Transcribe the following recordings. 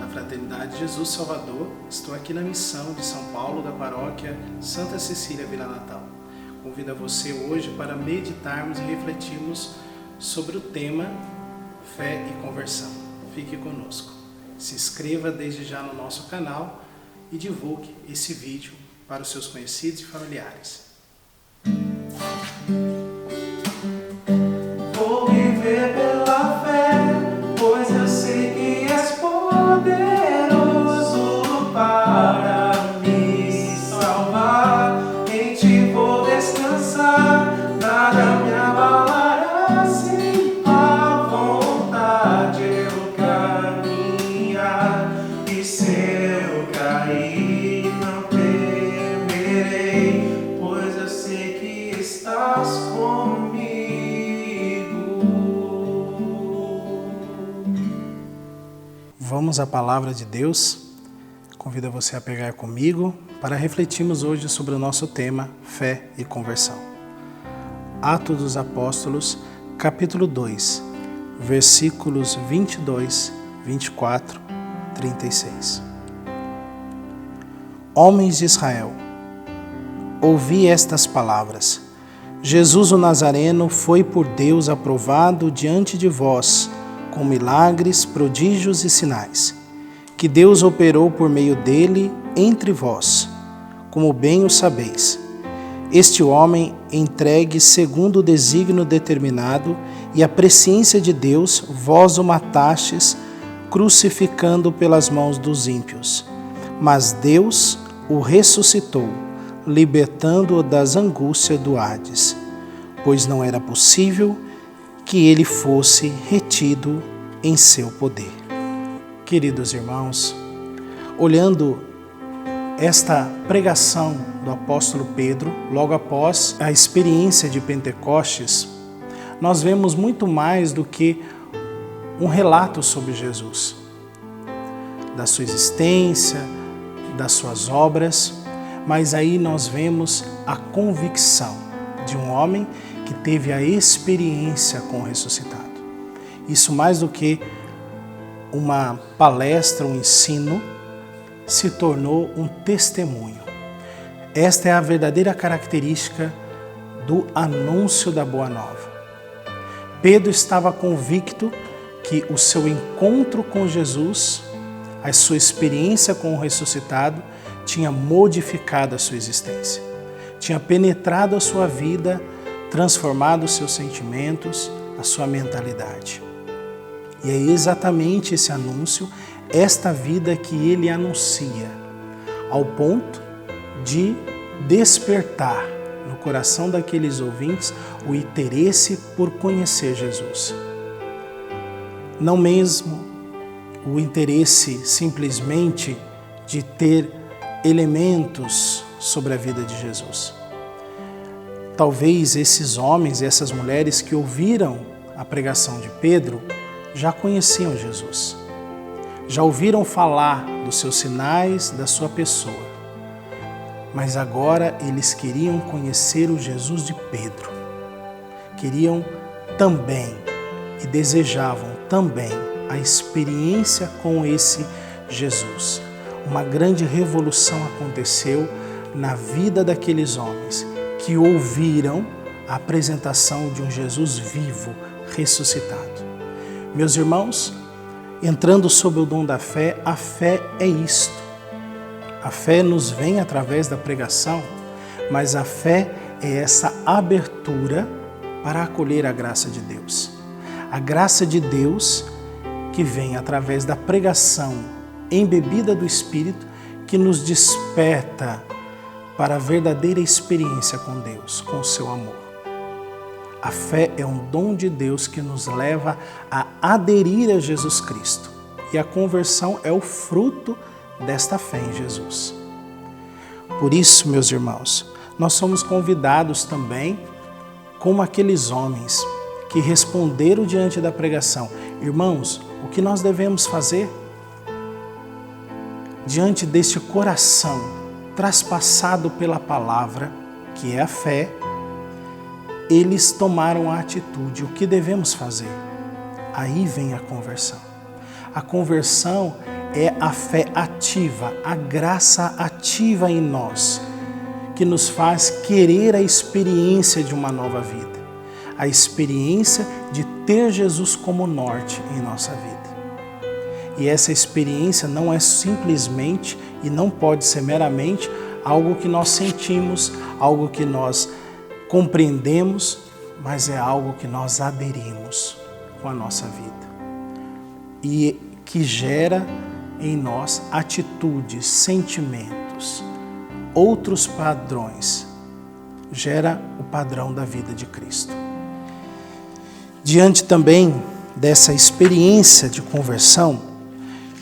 da Fraternidade Jesus Salvador. Estou aqui na missão de São Paulo, da paróquia Santa Cecília Vila Natal. Convido a você hoje para meditarmos e refletirmos sobre o tema Fé e Conversão. Fique conosco. Se inscreva desde já no nosso canal e divulgue esse vídeo para os seus conhecidos e familiares. Vou viver pela fé, pois eu sei que és poderoso para me salvar. Em ti vou descansar, nada me abalará. Sem tua vontade eu caminhar, e se eu cair não temerei, pois eu sei que estás comigo. Vamos à palavra de Deus. Convido você a pegar comigo para refletirmos hoje sobre o nosso tema Fé e Conversão. Atos dos Apóstolos, capítulo 2, versículos 22, 24, 36. Homens de Israel, ouvi estas palavras. Jesus o Nazareno foi por Deus aprovado diante de vós, com milagres, prodígios e sinais, que Deus operou por meio dele entre vós, como bem o sabeis. Este homem, entregue segundo o desígnio determinado e a presciência de Deus, vós o matastes, crucificando pelas mãos dos ímpios. Mas Deus o ressuscitou, libertando-o das angústias do Hades, pois não era possível que ele fosse retido em seu poder. Queridos irmãos, olhando esta pregação do apóstolo Pedro, logo após a experiência de Pentecostes, nós vemos muito mais do que um relato sobre Jesus, da sua existência, das suas obras, mas aí nós vemos a convicção de um homem que teve a experiência com o ressuscitado. Isso mais do que uma palestra, um ensino, se tornou um testemunho. Esta é a verdadeira característica do anúncio da Boa Nova. Pedro estava convicto que o seu encontro com Jesus, a sua experiência com o ressuscitado, tinha modificado a sua existência, tinha penetrado a sua vida, transformado os seus sentimentos, a sua mentalidade. E é exatamente esse anúncio, esta vida que ele anuncia, ao ponto de despertar no coração daqueles ouvintes o interesse por conhecer Jesus. Não mesmo o interesse simplesmente de ter elementos sobre a vida de Jesus. Talvez esses homens e essas mulheres que ouviram a pregação de Pedro já conheciam Jesus, já ouviram falar dos seus sinais, da sua pessoa, mas agora eles queriam conhecer o Jesus de Pedro, queriam também e desejavam também a experiência com esse Jesus. Uma grande revolução aconteceu na vida daqueles homens que ouviram a apresentação de um Jesus vivo, ressuscitado. Meus irmãos, entrando sob o dom da fé, a fé é isto. A fé nos vem através da pregação, mas a fé é essa abertura para acolher a graça de Deus. A graça de Deus que vem através da pregação embebida do Espírito, que nos desperta para a verdadeira experiência com Deus, com o seu amor. A fé é um dom de Deus que nos leva a aderir a Jesus Cristo. E a conversão é o fruto desta fé em Jesus. Por isso, meus irmãos, nós somos convidados também, como aqueles homens que responderam diante da pregação. Irmãos, o que nós devemos fazer? Diante deste coração traspassado pela palavra, que é a fé, eles tomaram a atitude. O que devemos fazer? Aí vem a conversão. A conversão é a fé ativa, a graça ativa em nós, que nos faz querer a experiência de uma nova vida, a experiência de ter Jesus como norte em nossa vida. E essa experiência não é simplesmente e não pode ser meramente algo que nós sentimos, algo que nós compreendemos, mas é algo que nós aderimos com a nossa vida e que gera em nós atitudes, sentimentos, outros padrões, gera o padrão da vida de Cristo. Diante também dessa experiência de conversão,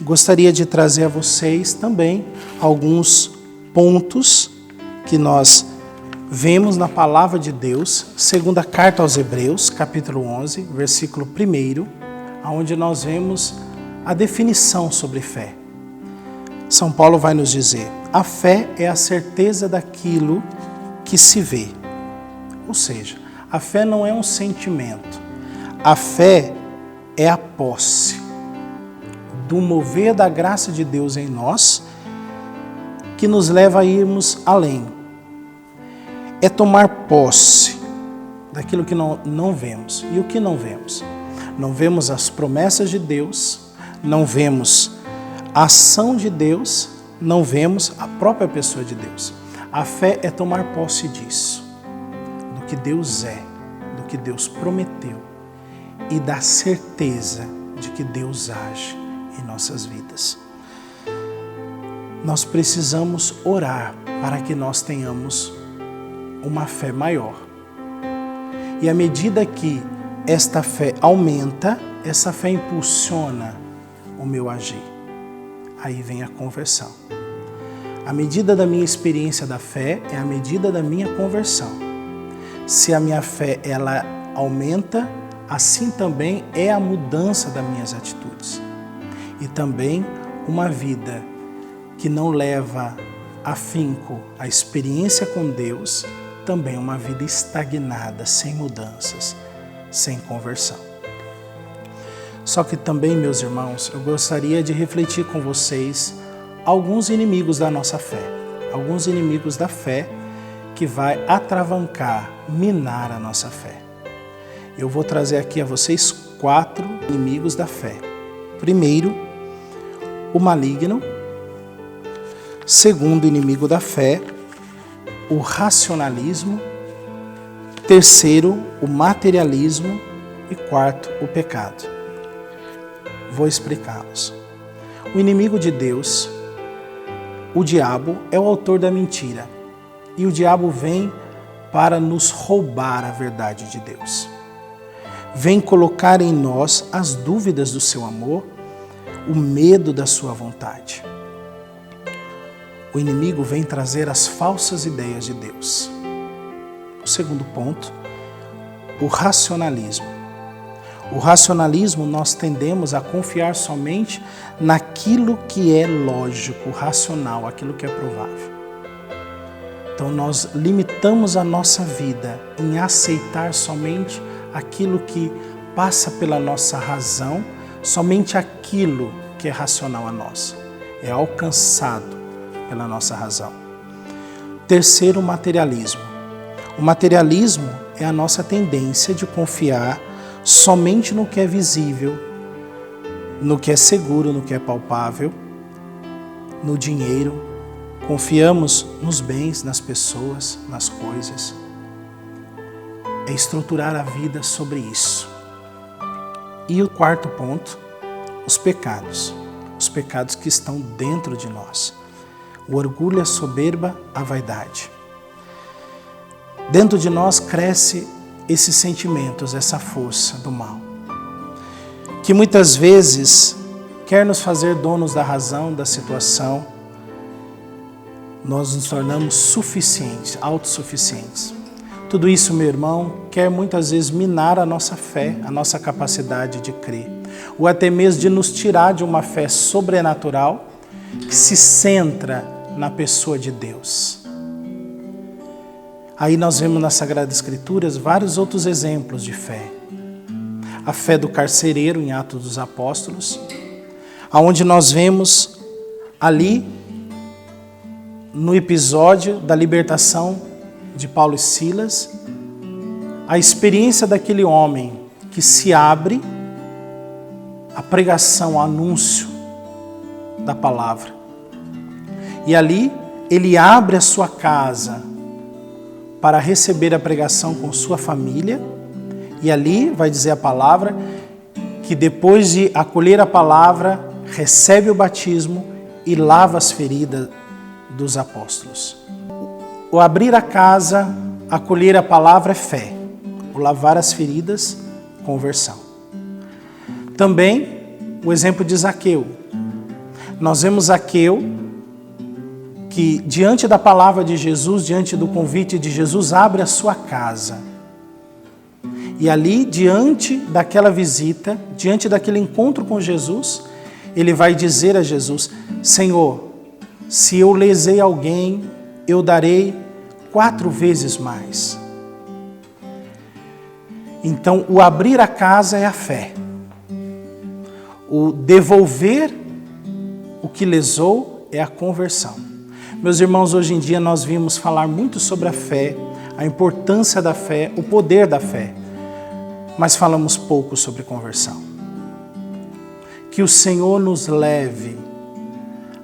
gostaria de trazer a vocês também alguns pontos que nós vemos na Palavra de Deus, segunda carta aos Hebreus, capítulo 11, versículo 1, onde nós vemos a definição sobre fé. São Paulo vai nos dizer: a fé é a certeza daquilo que se vê. Ou seja, a fé não é um sentimento. A fé é a posse do mover da graça de Deus em nós, que nos leva a irmos além. É tomar posse daquilo que não vemos. E o que não vemos? Não vemos as promessas de Deus, não vemos a ação de Deus, não vemos a própria pessoa de Deus. A fé é tomar posse disso, do que Deus é, do que Deus prometeu e da certeza de que Deus age em nossas vidas. Nós precisamos orar para que nós tenhamos uma fé maior. E à medida que esta fé aumenta, essa fé impulsiona o meu agir. Aí vem a conversão. A medida da minha experiência da fé é a medida da minha conversão. Se a minha fé ela aumenta, assim também é a mudança das minhas atitudes. E também uma vida que não leva afinco a experiência com Deus, também é uma vida estagnada, sem mudanças, sem conversão. Só que também, meus irmãos, eu gostaria de refletir com vocês alguns inimigos da nossa fé, alguns inimigos da fé que vai atravancar, minar a nossa fé. Eu vou trazer aqui a vocês 4 inimigos da fé. Primeiro, o maligno. Segundo inimigo da fé, o racionalismo. Terceiro, o materialismo. E quarto, o pecado. Vou explicá-los. O inimigo de Deus, o diabo, é o autor da mentira. E o diabo vem para nos roubar a verdade de Deus. Vem colocar em nós as dúvidas do seu amor, o medo da sua vontade. O inimigo vem trazer as falsas ideias de Deus. O segundo ponto, o racionalismo. O racionalismo, nós tendemos a confiar somente naquilo que é lógico, racional, aquilo que é provável. Então nós limitamos a nossa vida em aceitar somente aquilo que passa pela nossa razão, somente aquilo que é racional a nós, é alcançado pela nossa razão. Terceiro, o materialismo. O materialismo é a nossa tendência de confiar somente no que é visível, no que é seguro, no que é palpável, no dinheiro. Confiamos nos bens, nas pessoas, nas coisas. É estruturar a vida sobre isso. E o quarto ponto, os pecados. Os pecados que estão dentro de nós. O orgulho, a soberba, a vaidade. Dentro de nós cresce esses sentimentos, essa força do mal, que muitas vezes quer nos fazer donos da razão, da situação. Nós nos tornamos suficientes, autossuficientes. Tudo isso, meu irmão, quer muitas vezes minar a nossa fé, a nossa capacidade de crer, ou até mesmo de nos tirar de uma fé sobrenatural que se centra na pessoa de Deus. Aí nós vemos nas Sagradas Escrituras vários outros exemplos de fé. A fé do carcereiro em Atos dos Apóstolos, onde nós vemos ali, no episódio da libertação de Paulo e Silas, a experiência daquele homem que se abre à pregação, ao anúncio da palavra. E ali ele abre a sua casa para receber a pregação com sua família. E ali vai dizer a palavra que depois de acolher a palavra, recebe o batismo e lava as feridas dos apóstolos. O abrir a casa, acolher a palavra é fé. O lavar as feridas, conversão. Também o exemplo de Zaqueu. Nós vemos Zaqueu que diante da palavra de Jesus, diante do convite de Jesus, abre a sua casa. E ali, diante daquela visita, diante daquele encontro com Jesus, ele vai dizer a Jesus: Senhor, se eu lesei alguém, eu darei 4 vezes mais. Então, o abrir a casa é a fé. O devolver o que lesou é a conversão. Meus irmãos, hoje em dia nós vimos falar muito sobre a fé, a importância da fé, o poder da fé, mas falamos pouco sobre conversão. Que o Senhor nos leve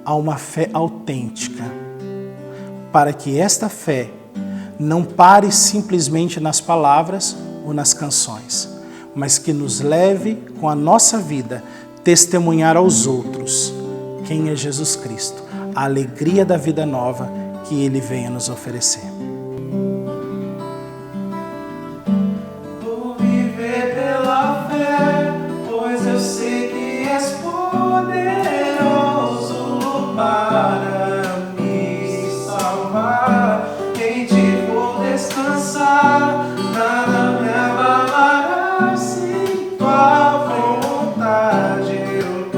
a uma fé autêntica, para que esta fé não pare simplesmente nas palavras ou nas canções, mas que nos leve com a nossa vida testemunhar aos outros quem é Jesus Cristo, a alegria da vida nova que Ele venha nos oferecer. Vou viver pela fé, pois eu sei que és poderoso para me salvar. Em ti vou descansar, nada me abalará. Sem tua vontade eu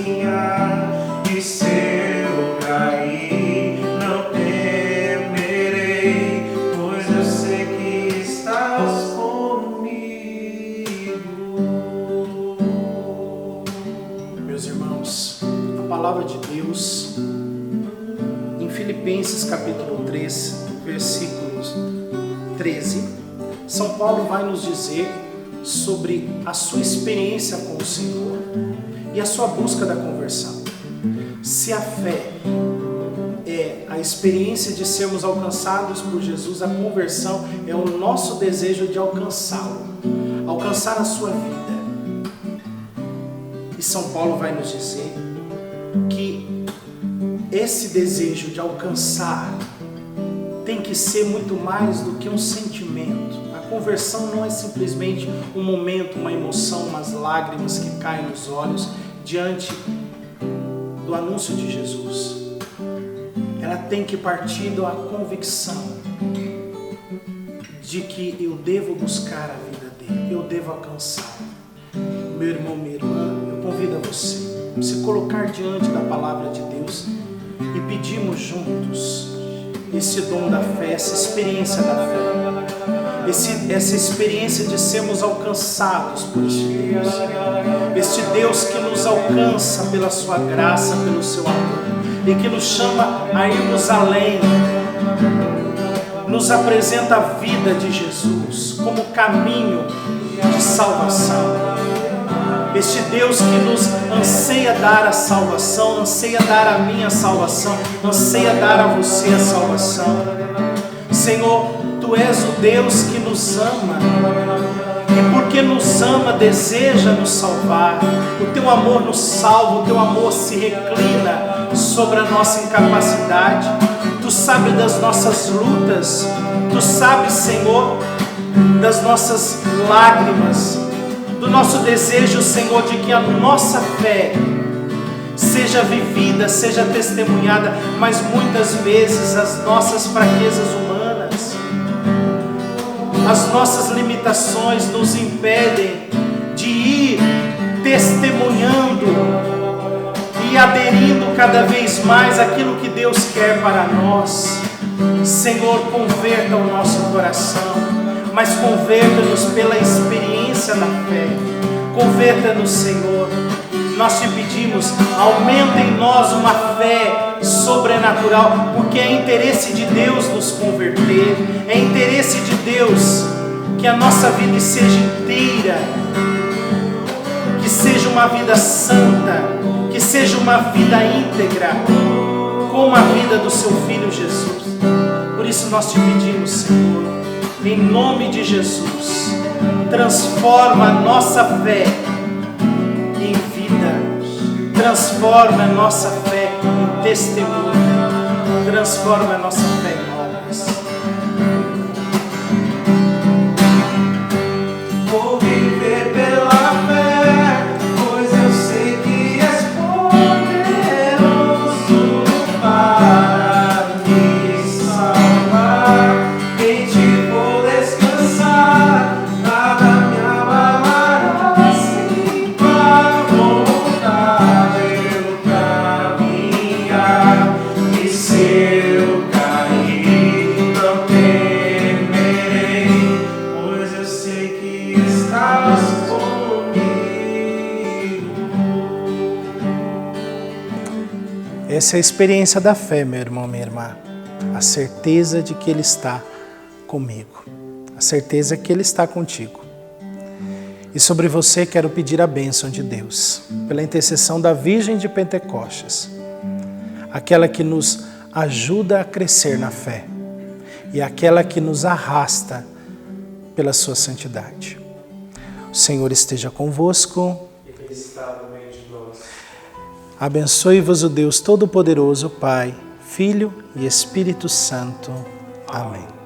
caminhar, e se eu cair, não temerei, pois eu sei que estás comigo. Meus irmãos, a palavra de Deus, em Filipenses capítulo 3, versículos 13, São Paulo vai nos dizer sobre a sua experiência com o Senhor e a sua busca da conversão. Se a fé é a experiência de sermos alcançados por Jesus, a conversão é o nosso desejo de alcançá-lo, alcançar a sua vida. E São Paulo vai nos dizer que esse desejo de alcançar tem que ser muito mais do que um sentimento. A conversão não é simplesmente um momento, uma emoção, umas lágrimas que caem nos olhos diante do anúncio de Jesus. Ela tem que partir da convicção de que eu devo buscar a vida dele, eu devo alcançá-lo. Meu irmão, minha irmã, eu convido a você a se colocar diante da palavra de Deus e pedirmos juntos esse dom da fé, essa experiência da fé, essa experiência de sermos alcançados por este Deus, este Deus que nos alcança pela sua graça, pelo seu amor, e que nos chama a irmos além, nos apresenta a vida de Jesus como caminho de salvação. Este Deus que nos anseia dar a salvação, anseia dar a minha salvação, anseia dar a você a salvação. Senhor, Tu és o Deus que nos ama, e porque nos ama, deseja nos salvar. O Teu amor nos salva, o Teu amor se reclina sobre a nossa incapacidade. Tu sabes das nossas lutas, Tu sabes, Senhor, das nossas lágrimas, do nosso desejo, Senhor, de que a nossa fé seja vivida, seja testemunhada, mas muitas vezes as nossas fraquezas humanas, as nossas limitações nos impedem de ir testemunhando e aderindo cada vez mais àquilo que Deus quer para nós. Senhor, converta o nosso coração, mas converta-nos pela experiência da fé. Converta-nos, Senhor, nós te pedimos, aumenta em nós uma fé sobrenatural, porque é interesse de Deus nos converter, é interesse de Deus que a nossa vida seja inteira, que seja uma vida santa, que seja uma vida íntegra, como a vida do seu Filho Jesus. Por isso nós te pedimos, Senhor, em nome de Jesus, transforma a nossa fé em vida, transforma a nossa fé em testemunho, transforma a nossa fé em obras. Vou viver pela fé, pois eu sei que és poderoso para me salvar. Em ti vou descansar, nada me abalará. Sem tua vontade eu caminhar, e se eu cair, não temerei, pois eu sei que estás comigo. Essa é a experiência da fé, meu irmão, minha irmã. A certeza de que Ele está comigo. A certeza que Ele está contigo. E sobre você quero pedir a bênção de Deus, pela intercessão da Virgem de Pentecostes, aquela que nos ajuda a crescer na fé e aquela que nos arrasta pela sua santidade. O Senhor esteja convosco. Ele está no meio de nós. Abençoe-vos o Deus Todo-Poderoso, Pai, Filho e Espírito Santo. Amém.